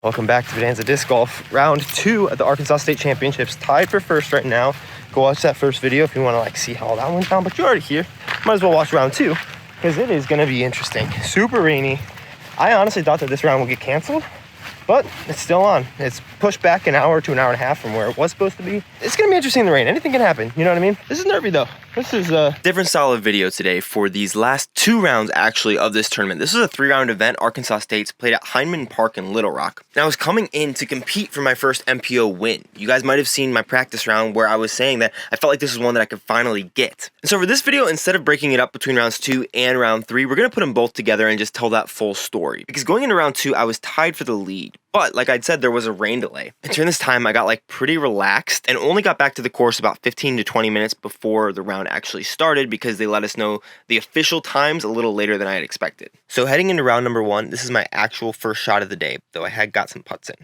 Welcome back to Bonanza Disc Golf. Round 2 at the Arkansas State Championships. Tied for first right now. Go watch that first video if you want to see how that went down. But you're already here. Might as well watch round 2 because it is going to be interesting. Super rainy. I honestly thought that this round would get canceled, but it's still on. It's pushed back an hour to an hour and a half from where it was supposed to be. It's going to be interesting in the rain. Anything can happen. You know what I mean? This is nervy though. This is a different style of video today for these last 2 rounds actually of this tournament. This is a 3-round event. Arkansas State's played at Heineman Park in Little Rock. And I was coming in to compete for my first MPO win. You guys might have seen my practice round where I was saying that I felt like this was one that I could finally get. And so for this video, instead of breaking it up between rounds 2 and round 3, we're going to put them both together and just tell that full story. Because going into round 2, I was tied for the lead. But like I'd said, there was a rain delay. And during this time, I got pretty relaxed and only got back to the course about 15 to 20 minutes before the round actually started because they let us know the official times a little later than I had expected. So heading into round number 1, this is my actual first shot of the day, though I had got some putts in.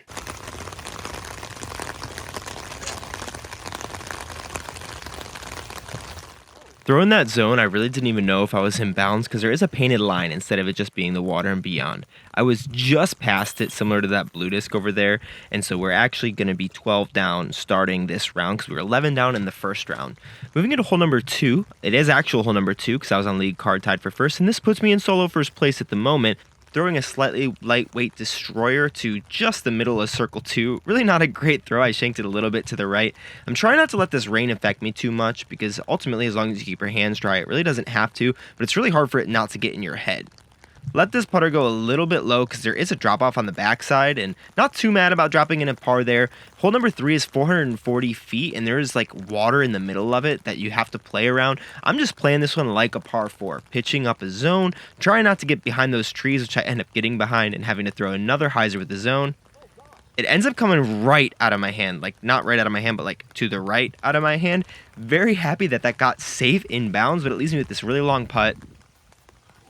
Throwing that zone, I really didn't even know if I was in bounds because there is a painted line instead of it just being the water and beyond. I was just past it, similar to that blue disc over there, and so we're actually going to be 12 down starting this round because we were 11 down in the first round. Moving into hole number 2, it is actual hole number 2 because I was on lead card tied for first, and this puts me in solo first place at the moment. Throwing a slightly lightweight destroyer to just the middle of circle 2. Really not a great throw. I shanked it a little bit to the right. I'm trying not to let this rain affect me too much because ultimately, as long as you keep your hands dry, it really doesn't have to, but it's really hard for it not to get in your head. Let this putter go a little bit low because there is a drop off on the backside, and not too mad about dropping in a par there. Hole number 3 is 440 feet, and there is water in the middle of it that you have to play around. I'm just playing this one like a par 4, pitching up a zone, trying not to get behind those trees, which I end up getting behind and having to throw another hyzer with the zone. It ends up coming right out of my hand, not right out of my hand, but to the right out of my hand. Very happy that that got safe in bounds, but it leaves me with this really long putt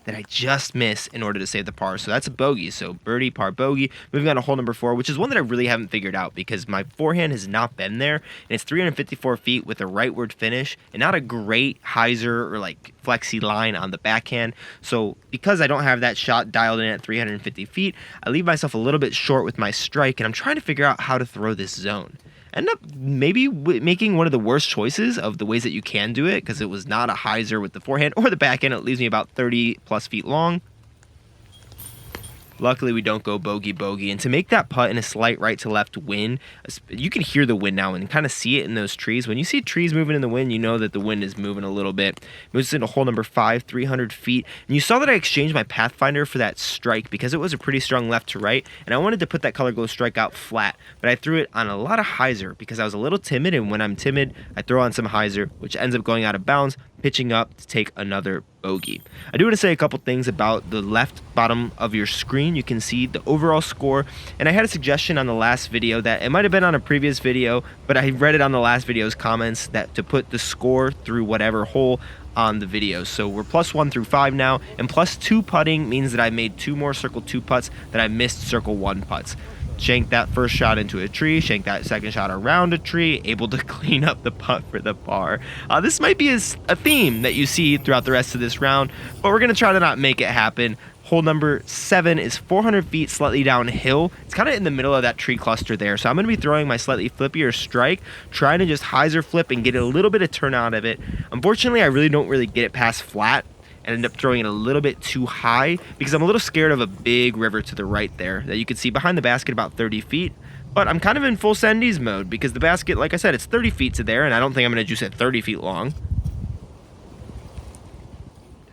that I just missed in order to save the par. So that's a bogey. So birdie, par, bogey. Moving on to hole number 4, which is one that I really haven't figured out because my forehand has not been there. And it's 354 feet with a rightward finish and not a great hyzer or flexi line on the backhand. So because I don't have that shot dialed in at 350 feet, I leave myself a little bit short with my strike, and I'm trying to figure out how to throw this zone. End up maybe making one of the worst choices of the ways that you can do it because it was not a hyzer with the forehand or the backhand. It leaves me about 30 plus feet long. Luckily, we don't go bogey, and to make that putt in a slight right to left wind, you can hear the wind now and kind of see it in those trees. When you see trees moving in the wind, you know that the wind is moving a little bit. Moves into hole number 5, 300 feet, and you saw that I exchanged my Pathfinder for that strike because it was a pretty strong left to right, and I wanted to put that color glow strike out flat, but I threw it on a lot of hyzer because I was a little timid, and when I'm timid, I throw on some hyzer, which ends up going out of bounds, pitching up to take another bogey. I do want to say a couple things about the left bottom of your screen. You can see the overall score, and I had a suggestion on the last video that it might have been on a previous video, but I read it on the last video's comments that to put the score through whatever hole on the video. So we're +1 through 5 now, and +2 putting means that I made 2 more circle 2 putts that I missed circle 1 putts. Shanked that first shot into a tree, shanked that second shot around a tree, able to clean up the putt for the par. This might be a theme that you see throughout the rest of this round, but we're going to try to not make it happen. Hole number 7 is 400 feet slightly downhill. It's kind of in the middle of that tree cluster there, so I'm going to be throwing my slightly flippier strike, trying to just hyzer flip and get a little bit of turn out of it. Unfortunately, I really don't get it past flat, and end up throwing it a little bit too high because I'm a little scared of a big river to the right there that you can see behind the basket about 30 feet. But I'm kind of in full Sendies mode because the basket, like I said, it's 30 feet to there, and I don't think I'm going to juice it 30 feet long.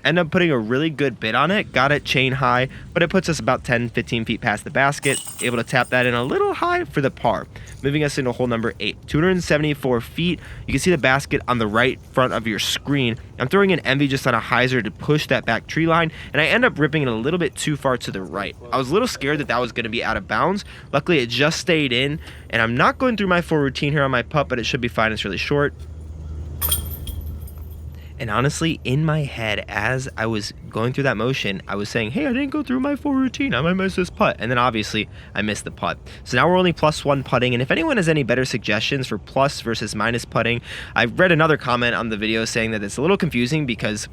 End up putting a really good bit on it, got it chain high, but it puts us about 10-15 feet past the basket, able to tap that in a little high for the par. Moving us into hole number 8, 274 feet. You can see the basket on the right front of your screen. I'm throwing an envy just on a hyzer to push that back tree line, and I end up ripping it a little bit too far to the right. I was a little scared that that was going to be out of bounds. Luckily, it just stayed in, and I'm not going through my full routine here on my putt, but it should be fine. It's really short. And honestly, in my head, as I was going through that motion, I was saying, hey, I didn't go through my full routine. I might miss this putt. And then obviously I missed the putt. So now we're only +1 putting. And if anyone has any better suggestions for plus versus minus putting, I've read another comment on the video saying that it's a little confusing because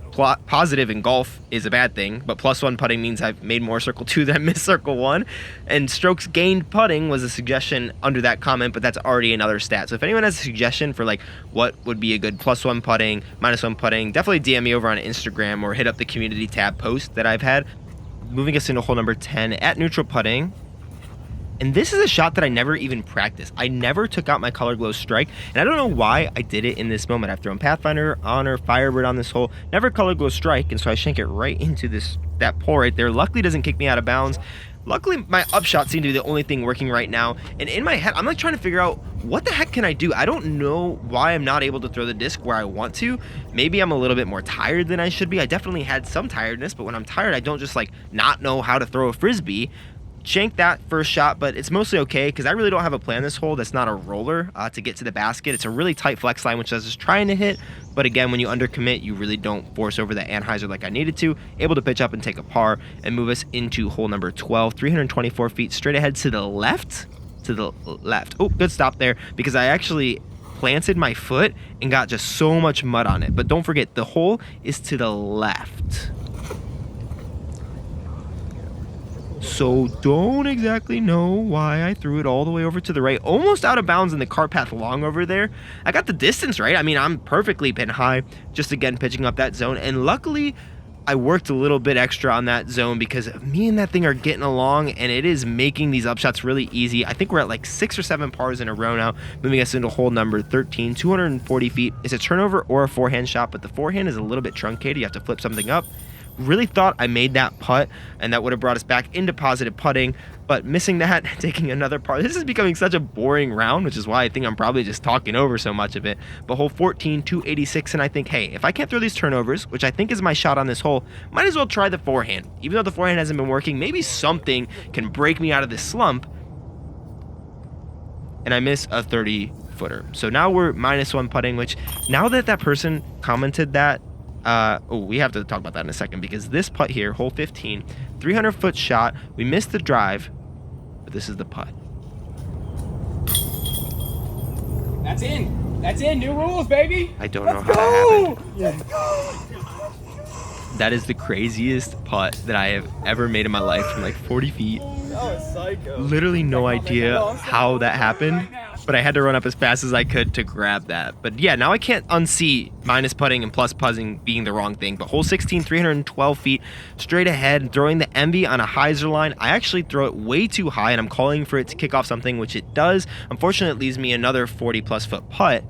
positive in golf is a bad thing, but +1 putting means I've made more circle 2 than I missed circle 1. And strokes gained putting was a suggestion under that comment, but that's already another stat. So if anyone has a suggestion for like what would be a good +1 putting, -1 putting, definitely DM me over on Instagram or hit up the community tab post that I've had. Moving us into hole number 10 at neutral putting. And this is a shot that I never even practiced. I never took out my color glow strike, and I don't know why I did it in this moment. I've thrown Pathfinder, Honor, Firebird on this hole, never color glow strike, and so I shank it right into that pole right there. Luckily, it doesn't kick me out of bounds. Luckily, my upshot seemed to be the only thing working right now. And in my head, I'm like trying to figure out what the heck can I do? I don't know why I'm not able to throw the disc where I want to. Maybe I'm a little bit more tired than I should be. I definitely had some tiredness, but when I'm tired, I don't just like not know how to throw a Frisbee. Shanked that first shot, but it's mostly okay because I really don't have a plan this hole that's not a roller to get to the basket. It's a really tight flex line, which I was just trying to hit. But again, when you undercommit, you really don't force over the Anheuser like I needed to. Able to pitch up and take a par and move us into hole number 12, 324 feet straight ahead to the left. Oh, good stop there because I actually planted my foot and got just so much mud on it. But don't forget, the hole is to the left. So don't exactly know why I threw it all the way over to the right, almost out of bounds in the cart path long over there. I got the distance right. I mean, I'm perfectly pin high, just again pitching up that zone. And luckily, I worked a little bit extra on that zone because me and that thing are getting along, and it is making these upshots really easy. I think we're at like 6 or 7 pars in a row now, moving us into hole number 13, 240 feet. It's a turnover or a forehand shot, but the forehand is a little bit truncated. You have to flip something up. Really thought I made that putt and that would have brought us back into positive putting, but missing that, taking another par. This is becoming such a boring round, which is why I think I'm probably just talking over so much of it. But hole 14, 286, and I think, hey, if I can't throw these turnovers, which I think is my shot on this hole, might as well try the forehand. Even though the forehand hasn't been working, maybe something can break me out of this slump. And I miss a 30-footer. So now we're -1 putting, which now that person commented that, we have to talk about that in a second because this putt here, hole 15, 300-foot shot. We missed the drive, but this is the putt. That's in. That's in. New rules, baby. I don't know how that happened. Let's go. That is the craziest putt that I have ever made in my life from like 40 feet. That was psycho. Literally no idea how that happened, but I had to run up as fast as I could to grab that. But yeah, now I can't unsee minus putting and plus putting being the wrong thing. But hole 16, 312 feet straight ahead, throwing the MB on a hyzer line. I actually throw it way too high, and I'm calling for it to kick off something, which it does. Unfortunately, it leaves me another 40-plus foot putt.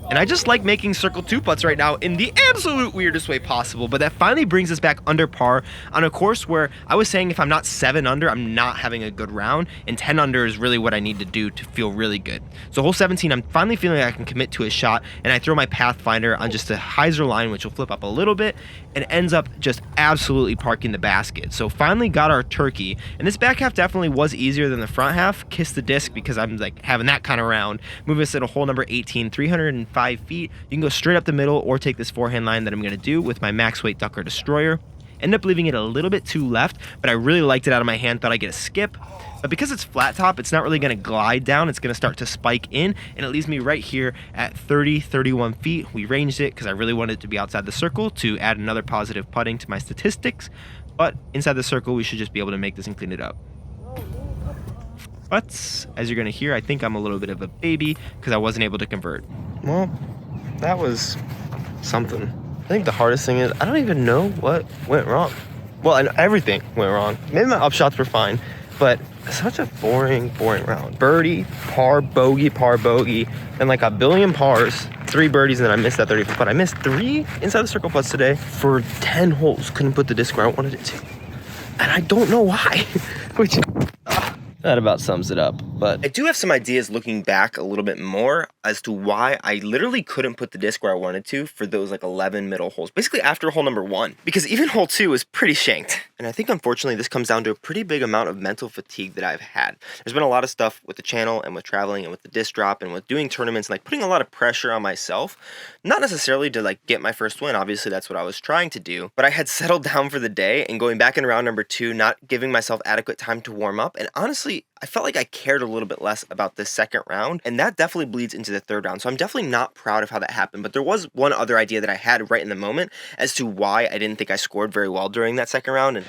And I just like making circle 2 putts right now in the absolute weirdest way possible. But that finally brings us back under par on a course where I was saying if I'm not 7 under, I'm not having a good round. And 10 under is really what I need to do to feel really good. So hole 17, I'm finally feeling like I can commit to a shot. And I throw my Pathfinder on just a hyzer line, which will flip up a little bit. And ends up just absolutely parking the basket. So finally got our turkey. And this back half definitely was easier than the front half. Kiss the disc because I'm like having that kind of round. Move us to hole number 18, 305 feet. You can go straight up the middle or take this forehand line that I'm going to do with my max weight Ducker Destroyer. End up leaving it a little bit too left, but I really liked it out of my hand. Thought I'd get a skip. But because it's flat top, it's not really going to glide down. It's going to start to spike in, and it leaves me right here at 30, 31 feet. We ranged it because I really wanted it to be outside the circle to add another positive putting to my statistics. But inside the circle, we should just be able to make this and clean it up. But as you're going to hear, I think I'm a little bit of a baby because I wasn't able to convert. Well, that was something. I think the hardest thing is I don't even know what went wrong. Well, everything went wrong. Maybe my upshots were fine, but such a boring round. Birdie, par, bogey, and like a billion pars, 3 birdies, and then I missed that 30 foot putt. I missed 3 inside the circle putts today for 10 holes. Couldn't put the disc where I wanted it to. And I don't know why, which that about sums it up. But I do have some ideas looking back a little bit more as to why I literally couldn't put the disc where I wanted to for those like 11 middle holes, basically after hole number 1, because even hole 2 is pretty shanked. And I think unfortunately this comes down to a pretty big amount of mental fatigue that I've had. There's been a lot of stuff with the channel and with traveling and with the disc drop and with doing tournaments and like putting a lot of pressure on myself, not necessarily to like get my first win. Obviously that's what I was trying to do, but I had settled down for the day and going back in round number 2, not giving myself adequate time to warm up. And honestly, I felt like I cared a little bit less about this second round, and that definitely bleeds into the third round. So I'm definitely not proud of how that happened, but there was one other idea that I had right in the moment as to why I didn't think I scored very well during that second round. And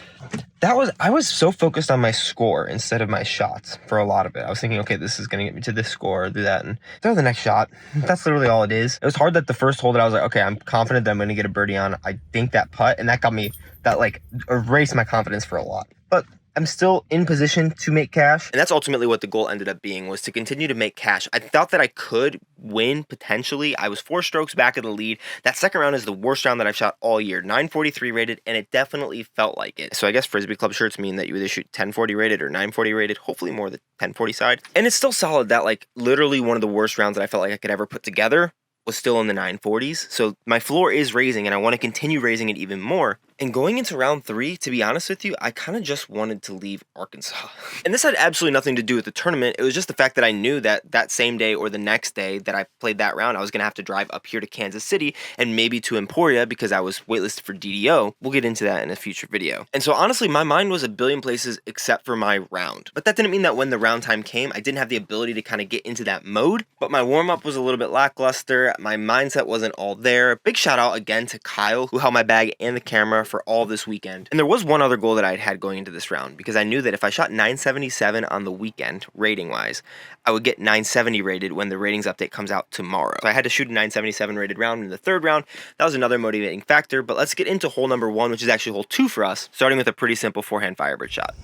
I was so focused on my score instead of my shots for a lot of it. I was thinking, okay, this is going to get me to this score, do that, and throw the next shot. That's literally all it is. It was hard that the first hole that I was like, okay, I'm confident that I'm going to get a birdie on. I think that putt, and that got me, that like erased my confidence for a lot. But I'm still in position to make cash. And that's ultimately what the goal ended up being, was to continue to make cash. I thought that I could win potentially. I was 4 strokes back of the lead. That second round is the worst round that I've shot all year. 943 rated, and it definitely felt like it. So I guess Frisbee Club shirts mean that you either shoot 1040 rated or 940 rated, hopefully more the 1040 side. And it's still solid that like literally one of the worst rounds that I felt like I could ever put together was still in the 940s. So my floor is raising and I want to continue raising it even more. And going into round 3, to be honest with you, I kind of just wanted to leave Arkansas. And this had absolutely nothing to do with the tournament. It was just the fact that I knew that that same day or the next day that I played that round, I was going to have to drive up here to Kansas City and maybe to Emporia because I was waitlisted for DDO. We'll get into that in a future video. And so honestly, my mind was a billion places except for my round. But that didn't mean that when the round time came, I didn't have the ability to kind of get into that mode. But my warm-up was a little bit lackluster. My mindset wasn't all there. Big shout out again to Kyle, who held my bag and the camera for all this weekend. And there was one other goal that I'd had going into this round, because I knew that if I shot 977 on the weekend, rating wise, I would get 970 rated when the ratings update comes out tomorrow. So I had to shoot a 977 rated round in the third round. That was another motivating factor, but let's get into hole number 1, which is actually hole 2 for us, starting with a pretty simple forehand firebird shot.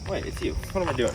Wait, it's you. What am I doing?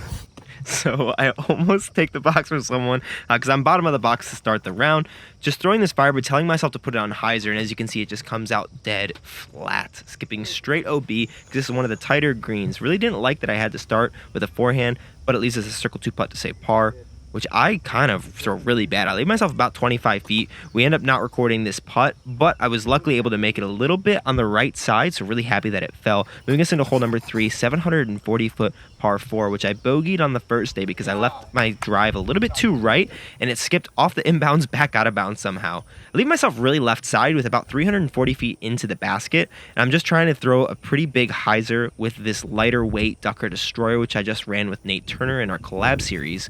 So I almost take the box from someone because I'm bottom of the box to start the round. Just throwing this firebird, telling myself to put it on hyzer, and as you can see, it just comes out dead flat. Skipping straight OB because this is one of the tighter greens. Really didn't like that I had to start with a forehand, but at least it's a circle 2 putt to say par, which I kind of throw really bad. I leave myself about 25 feet. We end up not recording this putt, but I was luckily able to make it a little bit on the right side, so really happy that it fell. Moving us into hole number 3, 740-foot par 4, which I bogeyed on the first day because I left my drive a little bit too right, and it skipped off the inbounds back out of bounds somehow. I leave myself really left side with about 340 feet into the basket, and I'm just trying to throw a pretty big hyzer with this lighter weight Ducker Destroyer, which I just ran with Nate Turner in our collab series.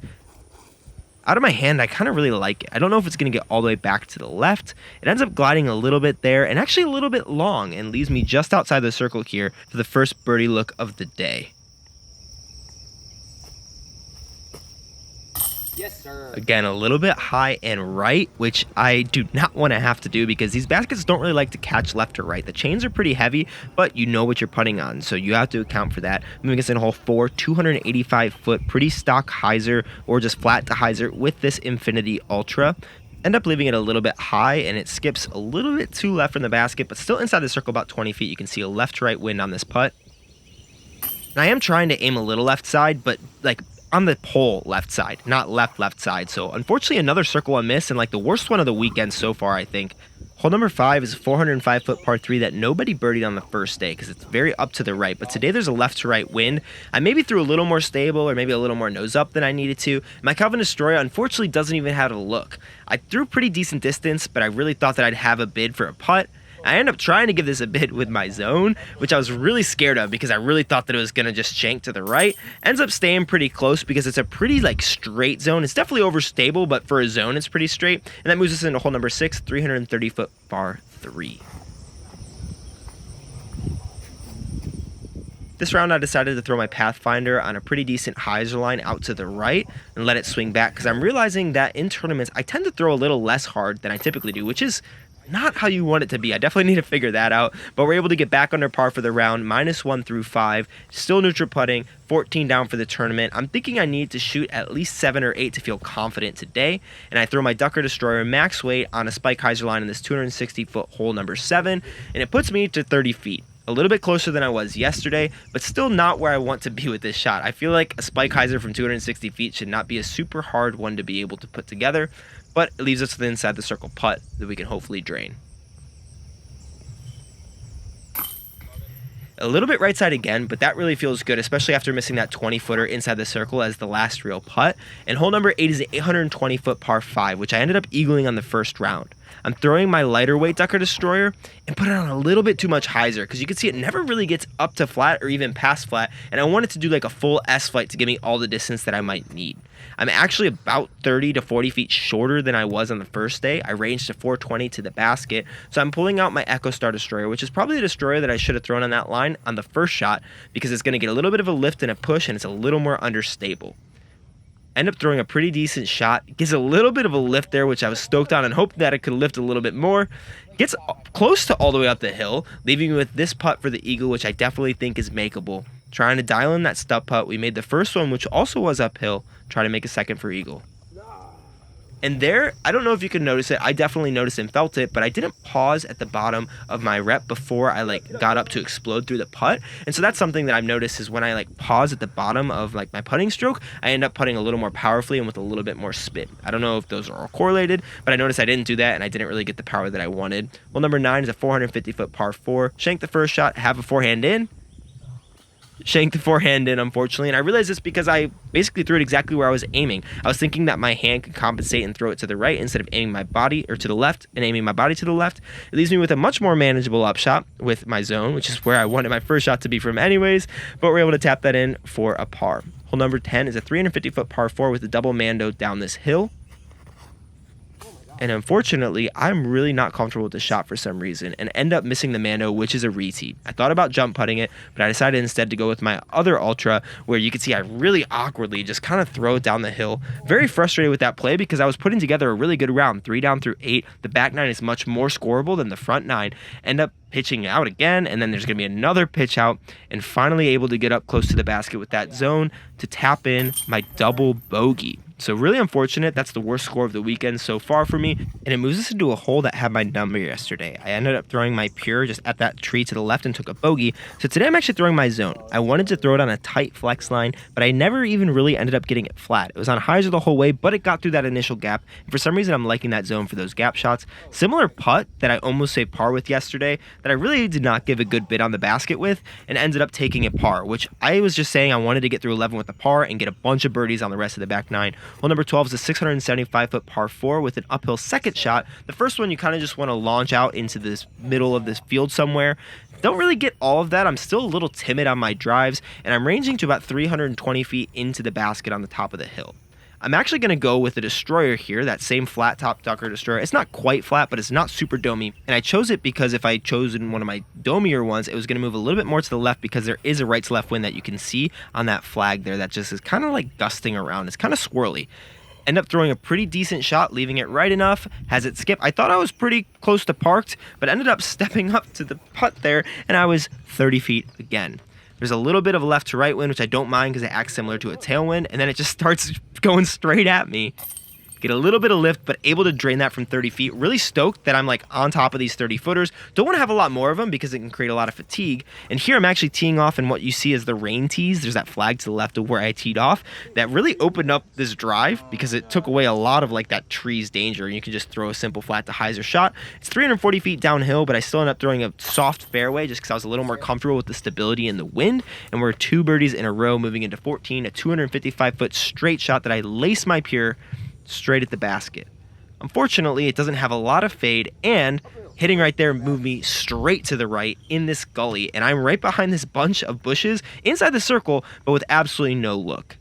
Out of my hand, I kind of really like it. I don't know if it's going to get all the way back to the left. It ends up gliding a little bit there and actually a little bit long and leaves me just outside the circle here for the first birdie look of the day. Yes, sir. Again, a little bit high and right, which I do not want to have to do because these baskets don't really like to catch left or right. The chains are pretty heavy, but you know what you're putting on, so you have to account for that. Moving us in hole 4, 285-foot, pretty stock hyzer or just flat to hyzer with this Infinity Ultra. End up leaving it a little bit high, and it skips a little bit too left from the basket, but still inside the circle about 20 feet. You can see a left-to-right wind on this putt. And I am trying to aim a little left side, but like on the pole left side, not left side. So unfortunately another circle and miss, and like the worst one of the weekend so far, I think. Hole number 5 is a 405-foot par 3 that nobody birdied on the first day because it's very up to the right. But today there's a left to right wind. I maybe threw a little more stable or maybe a little more nose up than I needed to. My Calvin Destroyer unfortunately doesn't even have a look. I threw pretty decent distance, but I really thought that I'd have a bid for a putt. I ended up trying to give this a bid with my zone, which I was really scared of because I really thought that it was going to just shank to the right. Ends up staying pretty close because it's a pretty like straight zone. It's definitely overstable, but for a zone, it's pretty straight. And that moves us into hole number 6, 330-foot par 3. This round I decided to throw my Pathfinder on a pretty decent hyzer line out to the right and let it swing back because I'm realizing that in tournaments I tend to throw a little less hard than I typically do, which is not how you want it to be. I definitely need to figure that out, but we're able to get back under par for the round, -1 through 5, still neutral putting, 14 down for the tournament. I'm thinking I need to shoot at least 7 or 8 to feel confident today, and I throw my Ducker Destroyer max weight on a spike hyzer line in this 260-foot hole number 7, and it puts me to 30 feet. A little bit closer than I was yesterday, but still not where I want to be with this shot. I feel like a spike hyzer from 260 feet should not be a super hard one to be able to put together, but it leaves us with an inside the circle putt that we can hopefully drain. A little bit right side again, but that really feels good, especially after missing that 20-footer inside the circle as the last real putt. And hole number 8 is an 820-foot par 5, which I ended up eagling on the first round. I'm throwing my lighter weight Ducker Destroyer and put it on a little bit too much hyzer because you can see it never really gets up to flat or even past flat, and I want it to do like a full S flight to give me all the distance that I might need. I'm actually about 30 to 40 feet shorter than I was on the first day. I ranged to 420 to the basket, so I'm pulling out my Echo Star Destroyer, which is probably the destroyer that I should have thrown on that line on the first shot because it's going to get a little bit of a lift and a push, and it's a little more understable. End up throwing a pretty decent shot. Gets a little bit of a lift there, which I was stoked on and hoped that it could lift a little bit more. Gets close to all the way up the hill, leaving me with this putt for the eagle, which I definitely think is makeable. Trying to dial in that stub putt. We made the first one, which also was uphill. Try to make a second for eagle. And there, I don't know if you can notice it. I definitely noticed and felt it, but I didn't pause at the bottom of my rep before I got up to explode through the putt. And so that's something that I've noticed is when I pause at the bottom of my putting stroke, I end up putting a little more powerfully and with a little bit more spin. I don't know if those are all correlated, but I noticed I didn't do that and I didn't really get the power that I wanted. Well, number 9 is a 450-foot par 4. Shank the first shot, have a forehand in. Shanked the forehand in, unfortunately, and I realized this because I basically threw it exactly where I was aiming. I was thinking that my hand could compensate and throw it to the right instead of aiming my body or to the left and aiming my body to the left. It leaves me with a much more manageable upshot with my zone, which is where I wanted my first shot to be from anyways, but we're able to tap that in for a par. Hole number 10 is a 350-foot par 4 with a double mando down this hill. And unfortunately, I'm really not comfortable with the shot for some reason and end up missing the mando, which is a reteed. I thought about jump putting it, but I decided instead to go with my other ultra, where you can see I really awkwardly just kind of throw it down the hill. Very frustrated with that play because I was putting together a really good round, 3 down through 8. The back 9 is much more scoreable than the front 9. End up pitching out again, and then there's going to be another pitch out, and finally able to get up close to the basket with that zone to tap in my double bogey. So really unfortunate. That's the worst score of the weekend so far for me, and it moves us into a hole that had my number yesterday. I ended up throwing my pure just at that tree to the left and took a bogey. So today I'm actually throwing my zone. I wanted to throw it on a tight flex line, but I never even really ended up getting it flat. It was on hyzer the whole way, but it got through that initial gap, and for some reason I'm liking that zone for those gap shots. Similar putt that I almost saved par with yesterday that I really did not give a good bid on the basket with and ended up taking it par, which I was just saying I wanted to get through 11 with the par and get a bunch of birdies on the rest of the back 9. Hole number 12 is a 675-foot par 4 with an uphill second shot. The first one you kind of just want to launch out into this middle of this field somewhere. Don't really get all of that. I'm still a little timid on my drives, and I'm ranging to about 320 feet into the basket on the top of the hill. I'm actually going to go with the destroyer here, that same flat top Ducker Destroyer. It's not quite flat, but it's not super domey. And I chose it because if I chose in one of my domier ones, it was going to move a little bit more to the left because there is a right to left wind that you can see on that flag there that just is kind of like gusting around. It's kind of swirly. End up throwing a pretty decent shot, leaving it right enough. Has it skip? I thought I was pretty close to parked, but ended up stepping up to the putt there, and I was 30 feet again. There's a little bit of a left to right wind, which I don't mind because it acts similar to a tailwind, and then it just starts going straight at me. Get a little bit of lift, but able to drain that from 30 feet. Really stoked that I'm on top of these 30 footers. Don't want to have a lot more of them because it can create a lot of fatigue. And here I'm actually teeing off in what you see as the rain tees. There's that flag to the left of where I teed off. That really opened up this drive because it took away a lot of that tree's danger. And you can just throw a simple flat to hyzer shot. It's 340 feet downhill, but I still end up throwing a soft fairway just because I was a little more comfortable with the stability in the wind. And we're 2 birdies in a row moving into 14, a 255-foot straight shot that I lace my pure straight at the basket. Unfortunately, it doesn't have a lot of fade, and hitting right there moved me straight to the right in this gully, and I'm right behind this bunch of bushes inside the circle, but with absolutely no look.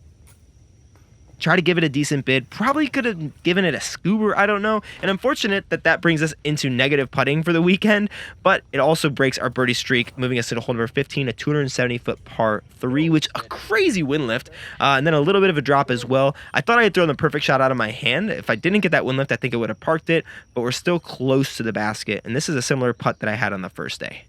Try to give it a decent bid. Probably could have given it a scuba, I don't know. And unfortunate that brings us into negative putting for the weekend, but it also breaks our birdie streak, moving us to hole number 15, a 270-foot par 3, which a crazy wind lift, and then a little bit of a drop as well. I thought I had thrown the perfect shot out of my hand. If I didn't get that wind lift, I think I would have parked it, but we're still close to the basket, and this is a similar putt that I had on the first day.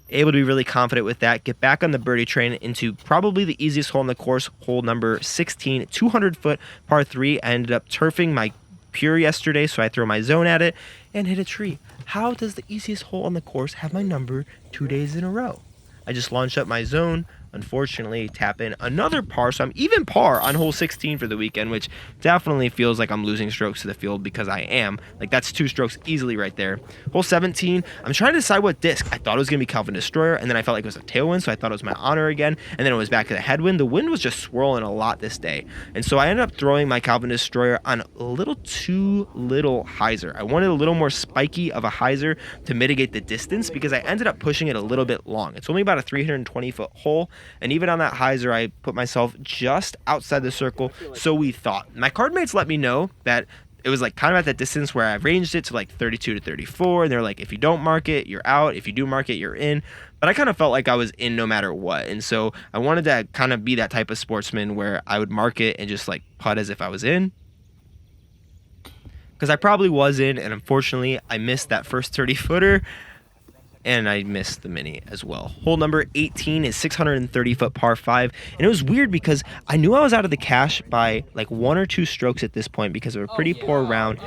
Able to be really confident with that. Get back on the birdie train into probably the easiest hole in the course, hole number 16, 200-foot par 3. I ended up turfing my pure yesterday, so I throw my zone at it and hit a tree. How does the easiest hole on the course have my number 2 days in a row? I just launched up my zone. Unfortunately, tap in another par, so I'm even par on hole 16 for the weekend, which definitely feels like I'm losing strokes to the field because I am. Like, that's 2 strokes easily right there. Hole 17, I'm trying to decide what disc. I thought it was going to be Calvin Destroyer, and then I felt like it was a tailwind, so I thought it was my Honor again, and then it was back to the headwind. The wind was just swirling a lot this day, and so I ended up throwing my Calvin Destroyer on a little too little hyzer. I wanted a little more spiky of a hyzer to mitigate the distance because I ended up pushing it a little bit long. It's only about a 320-foot hole, and even on that hyzer, I put myself just outside the circle, so we thought. My card mates let me know that it was like kind of at that distance where I ranged it to like 32 to 34, and they're like, if you don't mark it, you're out. If you do mark it, you're in. But I kind of felt like I was in no matter what, and so I wanted to kind of be that type of sportsman where I would mark it and just like putt as if I was in. Because I probably was in, and unfortunately, I missed that first 30-footer. And I missed the mini as well. Hole number 18 is 630-foot par 5. And it was weird because I knew I was out of the cash by like 1 or 2 strokes at this point because of a pretty poor round.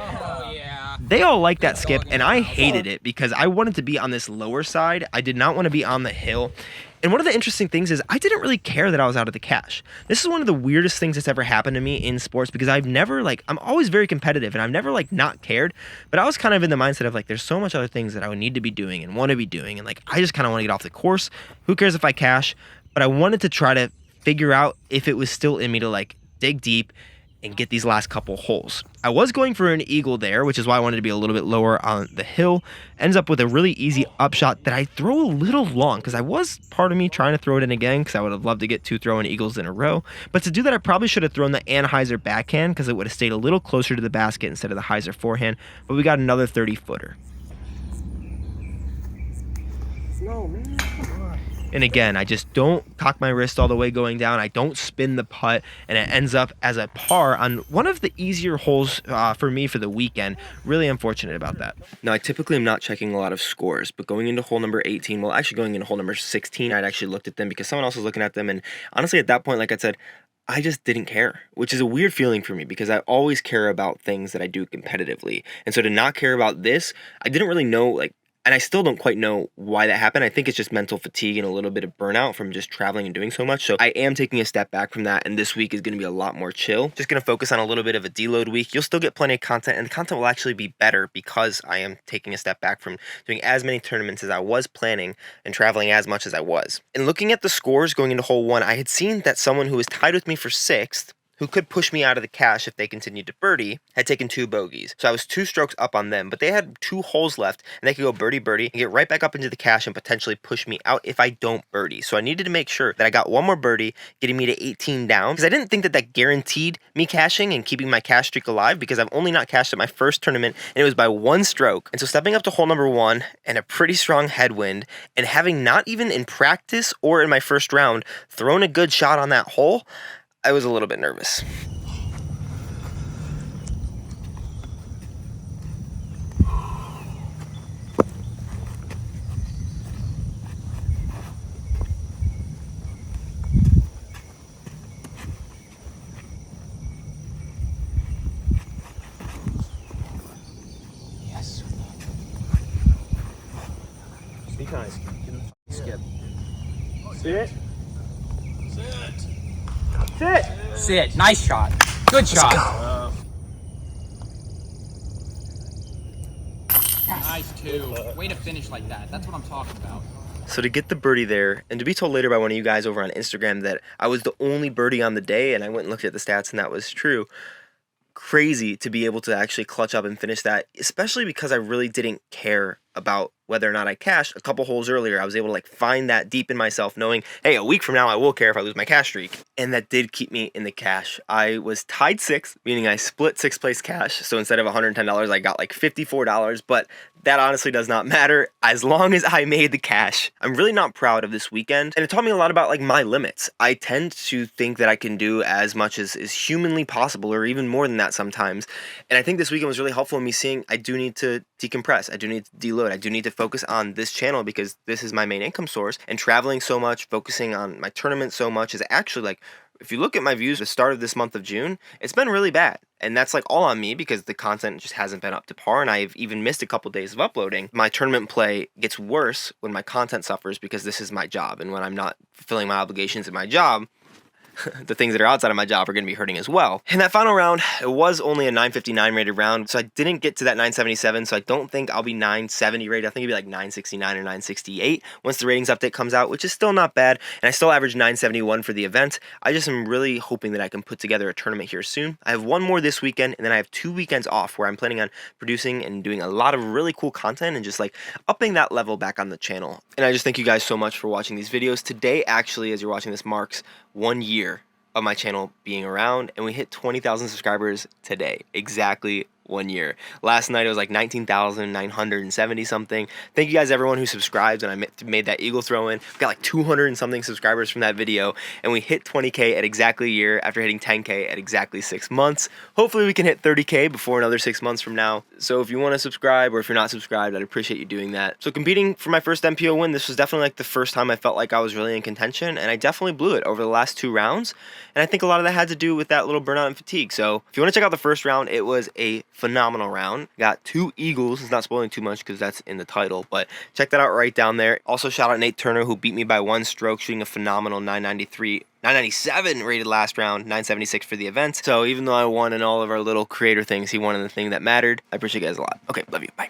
They all liked that skip, and I hated it because I wanted to be on this lower side. I did not want to be on the hill. And one of the interesting things is I didn't really care that I was out of the cash. This is one of the weirdest things that's ever happened to me in sports because I've never I'm always very competitive and I've never not cared, but I was kind of in the mindset of there's so much other things that I would need to be doing and want to be doing, and I just kind of want to get off the course. Who cares if I cash? But I wanted to try to figure out if it was still in me to dig deep and get these last couple holes. I was going for an eagle there, which is why I wanted to be a little bit lower on the hill. Ends up with a really easy upshot that I throw a little long because I was part of me trying to throw it in again because I would have loved to get 2 throwing eagles in a row. But to do that, I probably should have thrown the Anheuser backhand because it would have stayed a little closer to the basket instead of the Heiser forehand. But we got another 30-footer. No, man. Come on. And again, I just don't cock my wrist all the way going down. I don't spin the putt, and it ends up as a par on one of the easier holes for me for the weekend. Really unfortunate about that. Now, I typically am not checking a lot of scores, but going into hole number 18, well, actually going into hole number 16, I'd actually looked at them because someone else was looking at them. And honestly, at that point, like I said, I just didn't care, which is a weird feeling for me because I always care about things that I do competitively. And so to not care about this, I didn't really know, and I still don't quite know why that happened. I think it's just mental fatigue and a little bit of burnout from just traveling and doing so much. So I am taking a step back from that, and this week is going to be a lot more chill. Just going to focus on a little bit of a deload week. You'll still get plenty of content, and the content will actually be better because I am taking a step back from doing as many tournaments as I was planning and traveling as much as I was. And looking at the scores going into hole 1, I had seen that someone who was tied with me for 6th, who could push me out of the cash if they continued to birdie, had taken 2 bogeys. So I was 2 strokes up on them, but they had 2 holes left, and they could go birdie, and get right back up into the cash and potentially push me out if I don't birdie. So I needed to make sure that I got one more birdie, getting me to 18 down, because I didn't think that that guaranteed me cashing and keeping my cash streak alive, because I've only not cashed at my first tournament, and it was by 1 stroke. And so stepping up to hole number 1, and a pretty strong headwind, and having not even in practice or in my first round thrown a good shot on that hole, I was a little bit nervous. Yes. Be nice. Skip. Sit. Sit. Sit. Nice shot. Good shot. Nice too. Way to finish like that. That's what I'm talking about. So to get the birdie there, and to be told later by one of you guys over on Instagram that I was the only birdie on the day, and I went and looked at the stats and that was true. Crazy to be able to actually clutch up and finish that, especially because I really didn't care about whether or not I cashed. A couple holes earlier, I was able to find that deep in myself, knowing, hey, a week from now I will care if I lose my cash streak. And that did keep me in the cash. I was tied 6th, meaning I split 6th place cash. So instead of $110, I got $54, but that honestly does not matter as long as I made the cash. I'm really not proud of this weekend, and it taught me a lot about my limits. I tend to think that I can do as much as is humanly possible, or even more than that sometimes. And I think this weekend was really helpful in me seeing I do need to decompress. I do need to deload. I do need to focus on this channel because this is my main income source, and traveling so much, focusing on my tournament so much is actually If you look at my views at the start of this month of June, it's been really bad. And that's like all on me because the content just hasn't been up to par, and I've even missed a couple days of uploading. My tournament play gets worse when my content suffers because this is my job, and when I'm not fulfilling my obligations in my job, the things that are outside of my job are going to be hurting as well. In that final round, it was only a 959 rated round, so I didn't get to that 977, so I don't think I'll be 970 rated. I think it'll be like 969 or 968 once the ratings update comes out, which is still not bad, and I still averaged 971 for the event. I just am really hoping that I can put together a tournament here soon. I have one more this weekend, and then I have 2 weekends off where I'm planning on producing and doing a lot of really cool content and just like upping that level back on the channel. And I just thank you guys so much for watching these videos. Today, actually, as you're watching this, marks 1 year of my channel being around, and we hit 20,000 subscribers today. Exactly 1 year. Last night it was like 19,970 something. Thank you guys everyone who subscribed and I made that eagle throw in. We got like 200 and something subscribers from that video, and we hit 20K at exactly a year after hitting 10K at exactly 6 months. Hopefully we can hit 30K before another 6 months from now. So if you want to subscribe, or if you're not subscribed, I'd appreciate you doing that. So competing for my first MPO win, this was definitely like the first time I felt like I was really in contention, and I definitely blew it over the last 2 rounds. And I think a lot of that had to do with that little burnout and fatigue. So if you want to check out the first round, it was a phenomenal round. Got 2 eagles. It's not spoiling too much because that's in the title, but check that out right down there. Also shout out Nate Turner, who beat me by 1 stroke, shooting a phenomenal 997 rated last round, 976 for the event. So even though I won in all of our little creator things, he won in the thing that mattered. I appreciate you guys a lot. Okay, love you. Bye.